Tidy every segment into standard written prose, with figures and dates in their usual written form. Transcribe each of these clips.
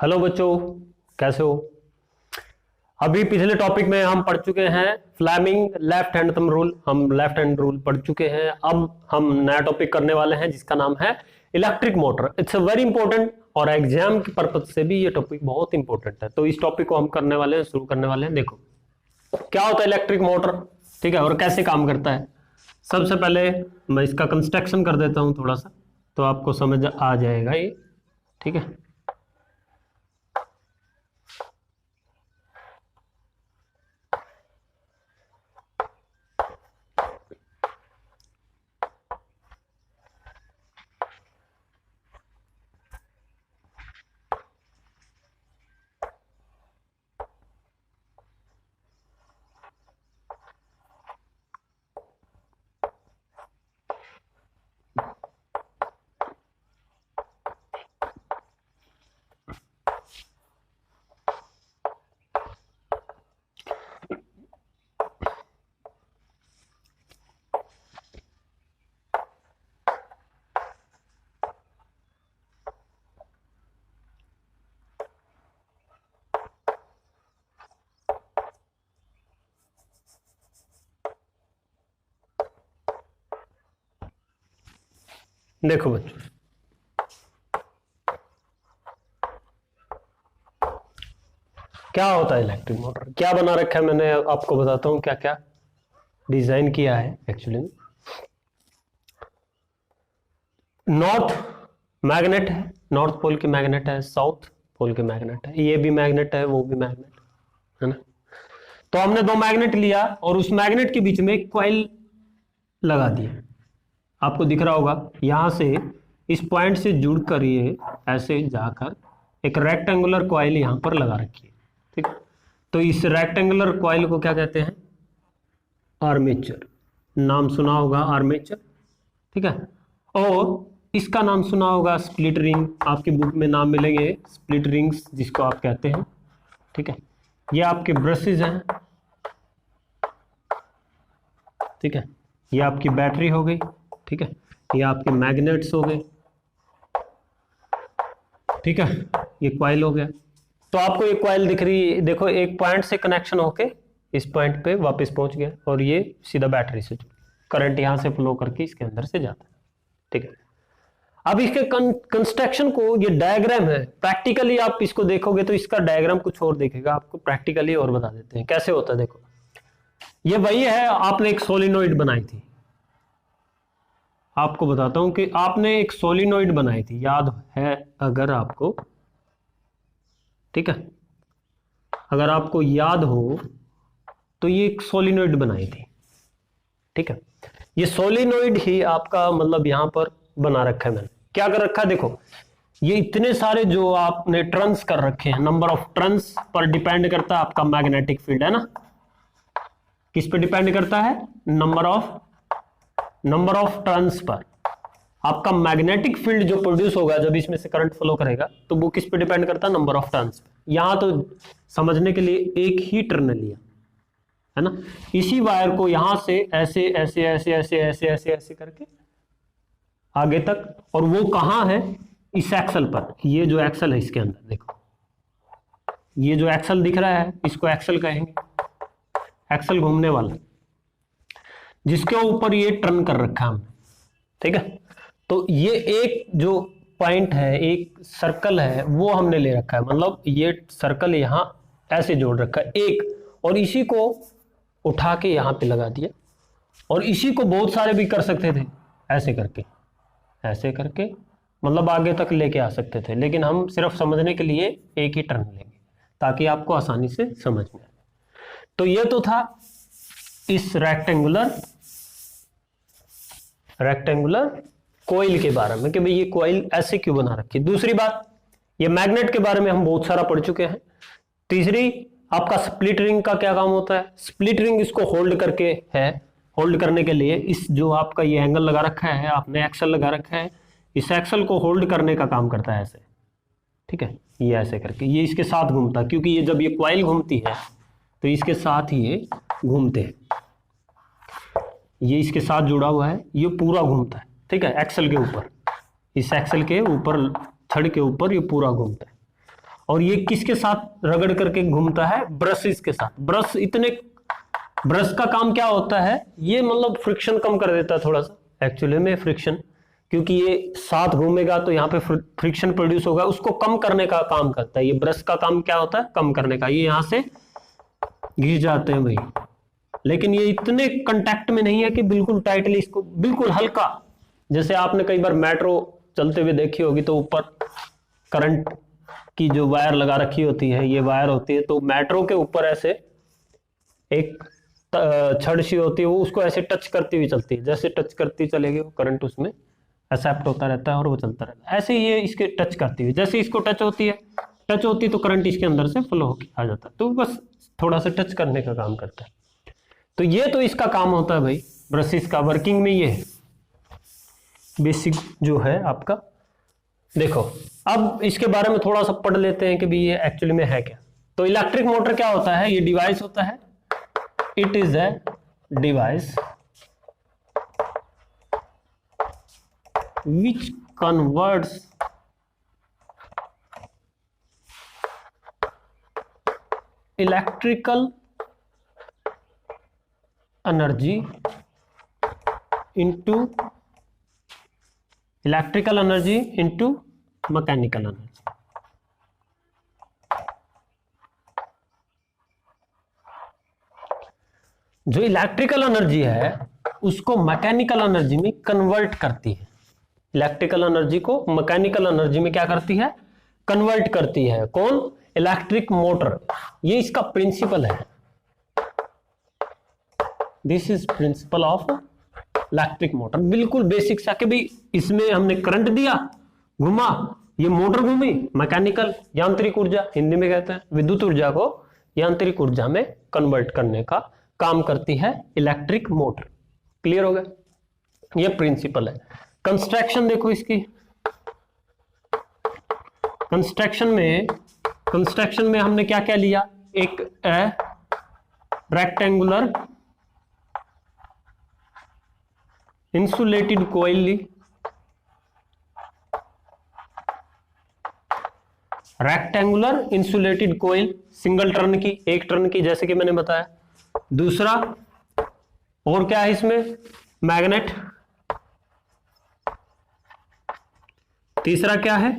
Hello बच्चों, कैसे हो। अभी पिछले टॉपिक में हम पढ़ चुके हैं Fleming left hand thumb rule. हम लेफ्ट हैंड रूल पढ़ चुके हैं। अब हम नया टॉपिक करने वाले हैं जिसका नाम है electric motor. It's a very important और एग्जाम के पर्पज से भी ये टॉपिक बहुत इंपॉर्टेंट है। तो इस टॉपिक को हम करने वाले हैं, शुरू करने वाले हैं। देखो क्या होता है इलेक्ट्रिक मोटर, ठीक है, और कैसे काम करता है। सबसे पहले मैं इसका कंस्ट्रक्शन कर देता हूं थोड़ा सा, तो आपको समझ आ जाएगा ये, ठीक है। देखो बच्चों, क्या होता है इलेक्ट्रिक मोटर, क्या बना रखा है, मैंने आपको बताता हूं क्या क्या डिजाइन किया है। एक्चुअली नॉर्थ मैग्नेट है, नॉर्थ पोल की मैग्नेट है, साउथ पोल की मैग्नेट है, ये भी मैग्नेट है, वो भी मैग्नेट है ना। तो हमने दो मैग्नेट लिया और उस मैग्नेट के बीच में एक कॉइल लगा दिया। आपको दिख रहा होगा यहां से इस पॉइंट से जुड़कर ये ऐसे जाकर एक रेक्टेंगुलर कॉइल यहां पर लगा रखी है, ठीक। तो इस रेक्टेंगुलर कॉइल को क्या कहते हैं, आर्मेचर। नाम सुना होगा आर्मेचर, ठीक है। और इसका नाम सुना होगा स्प्लिट रिंग, आपकी बुक में नाम मिलेंगे स्प्लिट रिंग्स जिसको आप कहते हैं, ठीक है। ये आपके ब्रशेज हैं, ठीक है। ये आपकी बैटरी हो गई, ठीक है। ये आपके मैग्नेट्स हो गए, ठीक है। ये कॉइल हो गया। तो आपको एक कॉइल दिख रही है, देखो एक पॉइंट से कनेक्शन होके इस पॉइंट पे वापस पहुंच गया और ये सीधा बैटरी से करंट यहां से फ्लो करके इसके अंदर से जाता है, ठीक है। अब इसके कंस्ट्रक्शन को, ये डायग्राम है, प्रैक्टिकली आप इसको देखोगे तो इसका डायग्राम कुछ और दिखेगा, आपको प्रैक्टिकली और बता देते हैं कैसे होता है। देखो ये वही है, आपने एक सोलिनोइड बनाई थी। आपको बताता हूं कि आपने एक सोलिनोइड बनाई थी, याद है अगर आपको, ठीक है। अगर आपको याद हो तो ये एक सोलिनोइड बनाई थी, ठीक है। ये सोलिनोइड ही आपका मतलब यहां पर बना रखा है। मैंने क्या कर रखा है, देखो ये इतने सारे जो आपने टर्न्स कर रखे हैं, number of turns per depend करता है आपका मैग्नेटिक फील्ड, है ना। किस पे डिपेंड करता है, नंबर ऑफ टर्न्स पर आपका मैग्नेटिक फील्ड जो प्रोड्यूस होगा जब इसमें से करंट फ्लो करेगा, तो वो किस पे डिपेंड करता है, नंबर ऑफ टर्न्स पे। यहां तो समझने के लिए एक ही टर्न लिया है ना, इसी वायर को यहां से ऐसे ऐसे ऐसे ऐसे ऐसे ऐसे ऐसे करके आगे तक, और वो कहां है, इस एक्सल पर। ये जो एक्सल है इसके अंदर देखो, ये जो एक्सल दिख रहा है इसको एक्सल कहेंगे, एक्सल घूमने वाला, जिसके ऊपर ये टर्न कर रखा है हमने, ठीक है। तो ये एक जो पॉइंट है, एक सर्कल है, वो हमने ले रखा है, मतलब ये सर्कल यहां ऐसे जोड़ रखा है एक, और इसी को उठा के यहां पे लगा दिया, और इसी को बहुत सारे भी कर सकते थे, ऐसे करके मतलब आगे तक लेके आ सकते थे, लेकिन हम सिर्फ समझने के लिए एक ही टर्न लेंगे ताकि आपको आसानी से समझ में आए। तो ये तो था इस रेक्टेंगुलर कोइल के बारे में कि भाई ये कोइल ऐसे क्यों बना रखी। दूसरी बात, ये मैग्नेट के बारे में हम बहुत सारा पढ़ चुके हैं। तीसरी, आपका स्प्लिट रिंग का क्या काम होता है। स्प्लिट रिंग इसको होल्ड करके है, होल्ड करने के लिए इस जो आपका ये एंगल लगा रखा है, आपने एक्सल लगा रखा है, इस एक्सल को होल्ड करने का काम करता है ऐसे, ठीक है। ये ऐसे करके ये इसके साथ घूमता है, क्योंकि ये जब ये कॉइल घूमती है तो इसके साथ ही ये घूमते हैं, ये इसके साथ जुड़ा हुआ है, ये पूरा घूमता है, ठीक है, एक्सल के ऊपर, इस एक्सल के ऊपर, छड़ के ऊपर ये पूरा घूमता है। और ये किसके साथ रगड़ करके घूमता है? ब्रशेस के साथ। ब्रश का काम क्या होता है? ये मतलब फ्रिक्शन कम कर देता है थोड़ा सा एक्चुअली में फ्रिक्शन, क्योंकि ये साथ घूमेगा तो यहाँ पे फ्रिक्शन प्रोड्यूस होगा, उसको कम करने का काम करता है। ये ब्रश का काम क्या होता है? कम करने का। ये यहाँ से घिस जाते हैं भाई, लेकिन ये इतने कांटेक्ट में नहीं है कि बिल्कुल टाइटली, इसको बिल्कुल हल्का। जैसे आपने कई बार मेट्रो चलते हुए देखी होगी तो ऊपर करंट की जो वायर लगा रखी होती है, ये वायर होती है, तो मेट्रो के ऊपर ऐसे एक छड़ सी होती है, वो उसको ऐसे टच करती हुई चलती है। जैसे टच करती चलेगी वो करंट उसमें एक्सेप्ट होता रहता है और वो चलता रहता है। ऐसे ही ये इसके टच करती हुई, जैसे इसको टच होती है तो करंट इसके अंदर से फ्लो होकर आ जाता है। तो बस थोड़ा सा टच करने का काम करता है। तो ये तो इसका काम होता है भाई ब्रशेस का। वर्किंग में ये है बेसिक जो है आपका। देखो अब इसके बारे में थोड़ा सा पढ़ लेते हैं कि भी ये एक्चुअली में है क्या। तो इलेक्ट्रिक मोटर क्या होता है? ये डिवाइस होता है, it is a device which converts electrical energy into mechanical energy। जो इलेक्ट्रिकल एनर्जी है उसको मैकेनिकल एनर्जी में कन्वर्ट करती है। इलेक्ट्रिकल एनर्जी को मैकेनिकल एनर्जी में क्या करती है? कन्वर्ट करती है। कौन? Electric motor. ये इसका प्रिंसिपल है। This is principle of electric motor. बिल्कुल बेसिक सा कि भाई इसमें हमने करंट दिया, घुमा, ये मोटर घूमी, मैकेनिकल यांत्रिक ऊर्जा हिंदी में कहते हैं, विद्युत ऊर्जा को यांत्रिक ऊर्जा में कन्वर्ट करने का काम करती है इलेक्ट्रिक मोटर। क्लियर हो गया? ये प्रिंसिपल है। कंस्ट्रक्शन देखो इसकी। कंस्ट्रक्शन में हमने क्या क्या लिया? एक रेक्टेंगुलर इंसुलेटेड कॉइल ली, rectangular insulated coil single turn की, एक टर्न की, जैसे कि मैंने बताया। दूसरा और क्या है इसमें? मैग्नेट। तीसरा क्या है?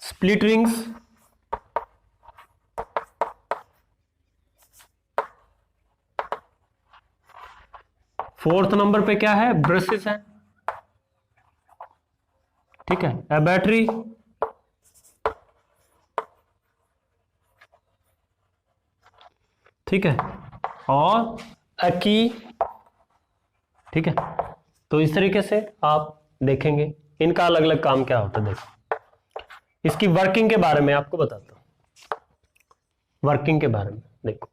Split rings. फोर्थ नंबर पे क्या है? ब्रशेस है। ठीक है, ए बैटरी, ठीक है, और ए की। ठीक है, तो इस तरीके से आप देखेंगे इनका अलग अलग काम क्या होता है। देखो इसकी वर्किंग के बारे में आपको बताता हूं। वर्किंग के बारे में देखो,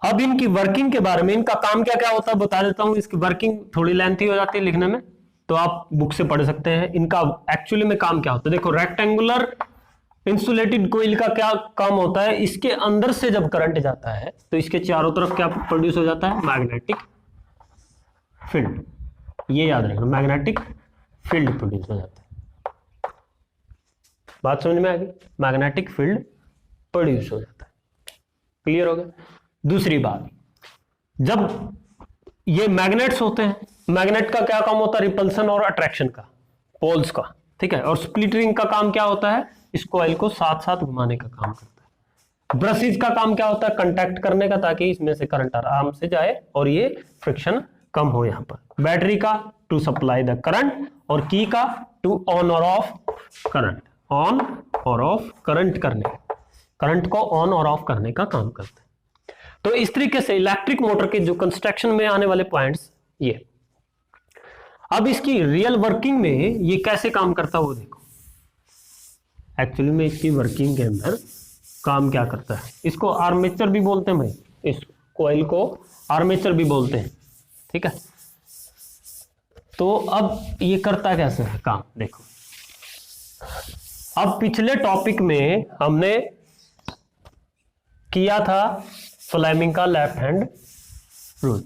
अब इनकी वर्किंग के बारे में, इनका काम क्या क्या होता है बता देता हूं। इसकी वर्किंग थोड़ी लेंथी हो जाती है लिखने में, तो आप बुक से पढ़ सकते हैं। इनका एक्चुअली में काम क्या होता है देखो। रेक्टेंगुलर इंसुलेटेड कोइल का क्या काम होता है? इसके अंदर से जब करंट जाता है तो इसके चारों तरफ क्या प्रोड्यूस हो जाता है? Magnetic field. ये याद रखना, मैग्नेटिक फील्ड प्रोड्यूस हो जाता है। बात समझ में आ गई? मैग्नेटिक फील्ड प्रोड्यूस हो जाता है। क्लियर हो गया? दूसरी बात, जब ये मैग्नेट्स होते हैं, मैग्नेट का क्या काम होता है? रिपल्सन और अट्रैक्शन का, पोल्स का। ठीक है, और स्प्लिट रिंग का काम क्या होता है? इस कॉइल को साथ साथ घुमाने का काम करता है। ब्रशेस का काम क्या होता है? कंटैक्ट करने का, ताकि इसमें से करंट आराम से जाए और ये फ्रिक्शन कम हो। यहां पर बैटरी का टू सप्लाई द करंट, और की का टू ऑन और ऑफ करंट, ऑन और ऑफ करंट करने, करंट को ऑन और ऑफ करने का काम करता है। तो इस तरीके से इलेक्ट्रिक मोटर के जो कंस्ट्रक्शन में आने वाले पॉइंट्स ये। अब इसकी रियल वर्किंग में ये कैसे काम करता है वो देखो। एक्चुअली में इसकी वर्किंग के अंदर काम क्या करता है? इसको आर्मेचर भी बोलते हैं भाई, इस कॉइल को आर्मेचर भी बोलते हैं। ठीक है, तो अब ये करता कैसे है काम देखो। अब पिछले टॉपिक में हमने किया था फ्लेमिंग का लेफ्ट हैंड रूल।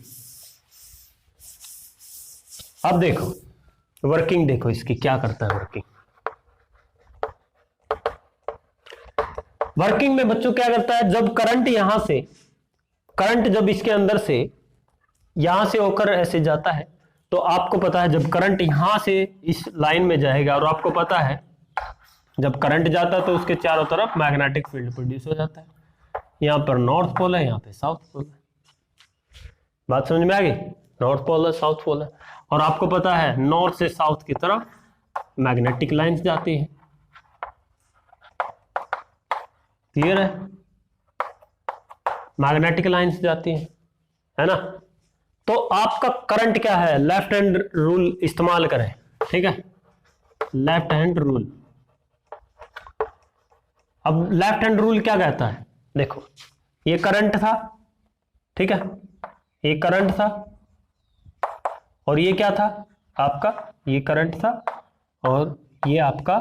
अब देखो वर्किंग, देखो इसकी क्या करता है वर्किंग। वर्किंग में बच्चों क्या करता है, जब करंट यहां से, करंट जब इसके अंदर से यहां से होकर ऐसे जाता है, तो आपको पता है जब करंट यहां से इस लाइन में जाएगा, और आपको पता है जब करंट जाता है तो उसके चारों तरफ मैग्नेटिक फील्ड प्रोड्यूस हो जाता है। यहां पर नॉर्थ पोल है, यहां पे साउथ पोल है। बात समझ में आ गई? नॉर्थ पोल है, साउथ पोल है, और आपको पता है नॉर्थ से साउथ की तरफ मैग्नेटिक लाइंस जाती है। क्लियर है? मैग्नेटिक लाइंस जाती है ना? तो आपका करंट क्या है, लेफ्ट हैंड रूल इस्तेमाल करें, ठीक है, लेफ्ट हैंड रूल। अब लेफ्ट हैंड रूल क्या कहता है, देखो ये करंट था, ठीक है, ये करंट था, और ये क्या था आपका, ये करंट था, और ये आपका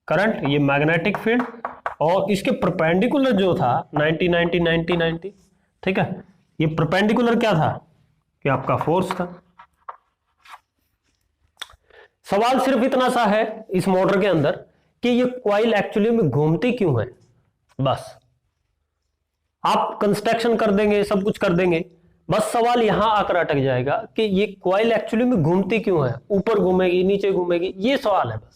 करंट, ये मैग्नेटिक फील्ड, और इसके परपेंडिकुलर जो था 90 90 90 90, ठीक है, ये परपेंडिकुलर क्या था कि आपका फोर्स था। सवाल सिर्फ इतना सा है इस मोटर के अंदर कि ये कॉइल एक्चुअली में घूमती क्यों है, बस आप कंस्ट्रक्शन कर देंगे, सब कुछ कर देंगे, बस सवाल यहां आकर अटक जाएगा कि ये कॉइल एक्चुअली में घूमती क्यों है, ऊपर घूमेगी नीचे घूमेगी, ये सवाल है बस।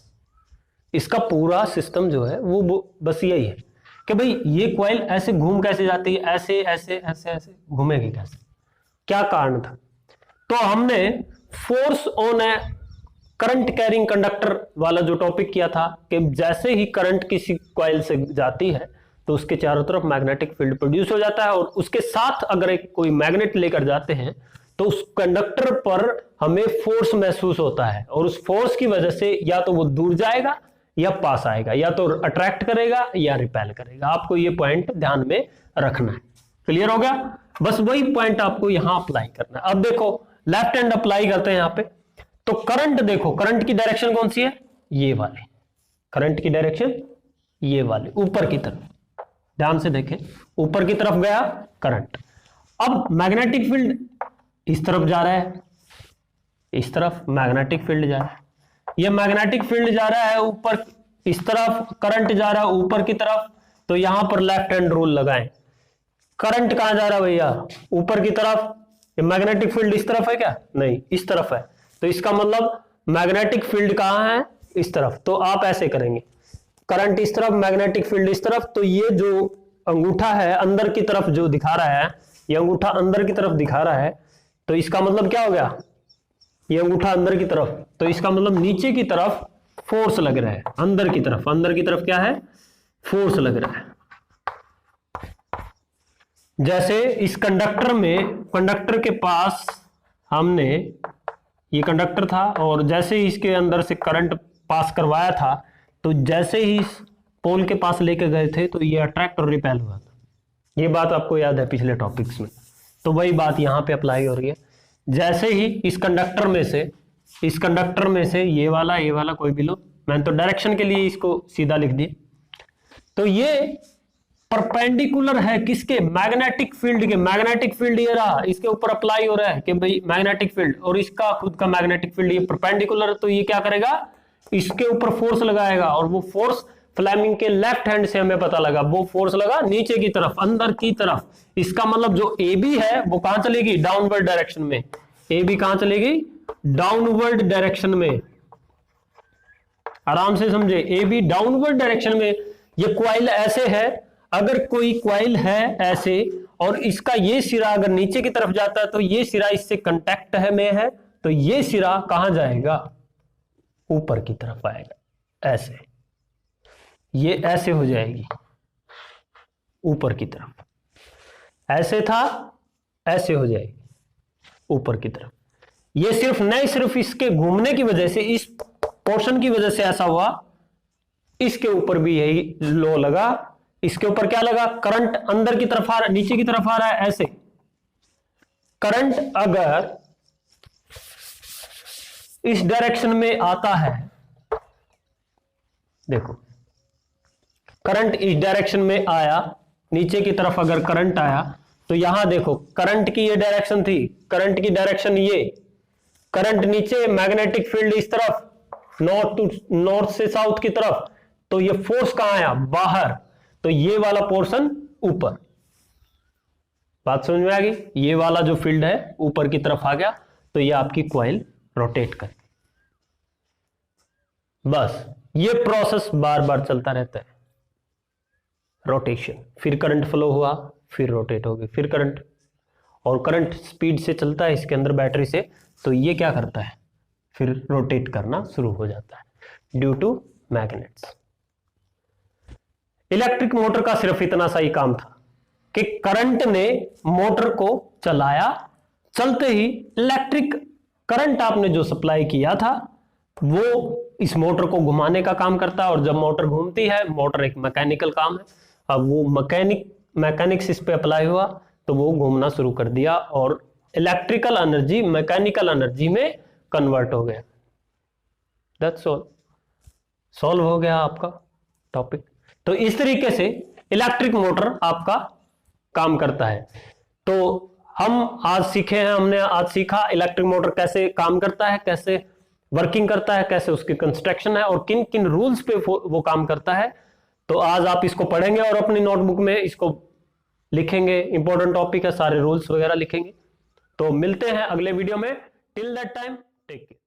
इसका पूरा सिस्टम जो है वो बस यही है कि भाई ये कॉइल ऐसे घूम कैसे जाती है, ऐसे ऐसे ऐसे ऐसे घूमेगी कैसे, क्या कारण था। तो हमने force on A current carrying conductor वाला जो टॉपिक किया था कि जैसे ही करंट किसी कॉइल से जाती है तो उसके चारों तरफ मैग्नेटिक फील्ड प्रोड्यूस हो जाता है, और उसके साथ अगर एक कोई मैग्नेट लेकर जाते हैं तो उस कंडक्टर पर हमें फोर्स महसूस होता है, और उस फोर्स की वजह से या तो वो दूर जाएगा या पास आएगा, या तो अट्रैक्ट करेगा या रिपेल करेगा। आपको ये पॉइंट ध्यान में रखना है। क्लियर हो गया? बस वही पॉइंट आपको यहां अप्लाई करना है। अब देखो लेफ्ट हैंड अप्लाई करते हैं यहां पे, तो करंट देखो, करंट की डायरेक्शन कौन सी है, ये वाली, करंट की डायरेक्शन ये वाली, ऊपर की तरफ, ध्यान से देखें, ऊपर की तरफ गया करंट। अब मैग्नेटिक फील्ड इस तरफ जा रहा है, इस तरफ मैग्नेटिक फील्ड जा रहा है, ये मैग्नेटिक फील्ड जा रहा है ऊपर, इस तरफ करंट जा रहा है ऊपर की तरफ, तो यहां पर लेफ्ट हैंड रूल लगाएं। करंट कहां जा रहा है भैया, ऊपर की तरफ, ये मैग्नेटिक फील्ड इस तरफ है क्या, नहीं इस तरफ है, तो इसका मतलब मैग्नेटिक फील्ड कहां है, इस तरफ। तो आप ऐसे करेंगे, करंट इस तरफ, मैग्नेटिक फील्ड इस तरफ, तो ये जो अंगूठा है अंदर की तरफ जो दिखा रहा है, ये अंगूठा अंदर की तरफ दिखा रहा है, तो इसका मतलब क्या हो गया, ये अंगूठा अंदर की तरफ, तो इसका मतलब नीचे की तरफ फोर्स लग रहा है, अंदर की तरफ, अंदर की तरफ क्या है, फोर्स लग रहा है। जैसे इस कंडक्टर में, कंडक्टर के पास हमने, ये कंडक्टर था और जैसे ही इसके अंदर से करंट पास करवाया था, तो जैसे ही इस पोल के पास लेके गए थे तो ये अट्रैक्ट और रिपेल हुआ था। ये बात आपको याद है पिछले टॉपिक्स में, तो वही बात यहां पे अप्लाई हो रही है। जैसे ही इस कंडक्टर में से, इस कंडक्टर में से ये वाला कोई भी लो, मैंने तो डायरेक्शन के लिए इसको सीधा लिख दिया, तो ये परपेंडिकुलर है किसके, मैग्नेटिक फील्ड के। मैग्नेटिक फील्ड ये रहा, इसके ऊपर अप्लाई हो रहा है कि भाई मैग्नेटिक फील्ड, और इसका खुद का मैग्नेटिक फील्ड ये परपेंडिकुलर, तो ये क्या करेगा, इसके ऊपर फोर्स लगाएगा, और वो फोर्स फ्लेमिंग के लेफ्ट हैंड से हमें पता लगा, वो फोर्स लगा नीचे की तरफ, अंदर की तरफ। इसका मतलब जो ए बी है वो कहां चलेगी, डाउनवर्ड डायरेक्शन में। ए बी कहां चलेगी, डाउनवर्ड डायरेक्शन में। आराम से समझे, ए बी डाउनवर्ड डायरेक्शन में। ये कॉइल ऐसे है, अगर कोई कॉइल है ऐसे और इसका ये सिरा अगर नीचे की तरफ जाता है तो ये सिरा इससे कांटेक्ट है, तो ये सिरा कहां जाएगा, ऊपर की तरफ आएगा, ऐसे, ये ऐसे हो जाएगी ऊपर की तरफ, ऐसे था ऐसे हो जाएगी ऊपर की तरफ। ये सिर्फ नहीं, सिर्फ इसके घूमने की वजह से, इस पोर्शन की वजह से ऐसा हुआ। इसके ऊपर भी यही लो लगा, इसके ऊपर क्या लगा, करंट अंदर की तरफ आ रहा है, नीचे की तरफ आ रहा है, ऐसे। करंट अगर इस डायरेक्शन में आता है, देखो करंट इस डायरेक्शन में आया, नीचे की तरफ अगर करंट आया, तो यहां देखो करंट की ये डायरेक्शन थी, करंट की डायरेक्शन ये, करंट नीचे, मैग्नेटिक फील्ड इस तरफ, नॉर्थ से साउथ की तरफ, तो ये फोर्स कहां आया, बाहर। तो ये वाला पोर्शन ऊपर, बात समझ में आ गई, ये वाला जो फील्ड है ऊपर की तरफ आ गया, तो ये आपकी कॉइल रोटेट कर, बस ये प्रोसेस बार बार चलता रहता है, रोटेशन, फिर करंट फ्लो हुआ, फिर रोटेट हो गई, फिर करंट, और करंट स्पीड से चलता है इसके अंदर बैटरी से, तो ये क्या करता है, फिर रोटेट करना शुरू हो जाता है due two magnets. Electric motor का सिर्फ इतना सा ही काम था कि करंट ने मोटर को चलाया, चलते ही इलेक्ट्रिक करंट आपने जो सप्लाई किया था वो इस मोटर को घुमाने का काम करता है, और जब मोटर घूमती है, मोटर एक मैकेनिकल काम है, अब वो मैकेनिक्स इस पे अप्लाई हुआ तो वो घूमना शुरू कर दिया और इलेक्ट्रिकल एनर्जी मैकेनिकल एनर्जी में कन्वर्ट हो गया। दैट्स ऑल, सॉल्व हो गया आपका टॉपिक। तो इस तरीके से इलेक्ट्रिक मोटर आपका काम करता है। तो हम आज सीखे हैं, हमने आज सीखा इलेक्ट्रिक मोटर कैसे काम करता है, कैसे वर्किंग करता है, कैसे उसकी कंस्ट्रक्शन है और किन किन रूल्स पे वो काम करता है। तो आज आप इसको पढ़ेंगे और अपनी नोटबुक में इसको लिखेंगे, इंपॉर्टेंट टॉपिक है, सारे रूल्स वगैरह लिखेंगे। तो मिलते हैं अगले वीडियो में, till that time take care.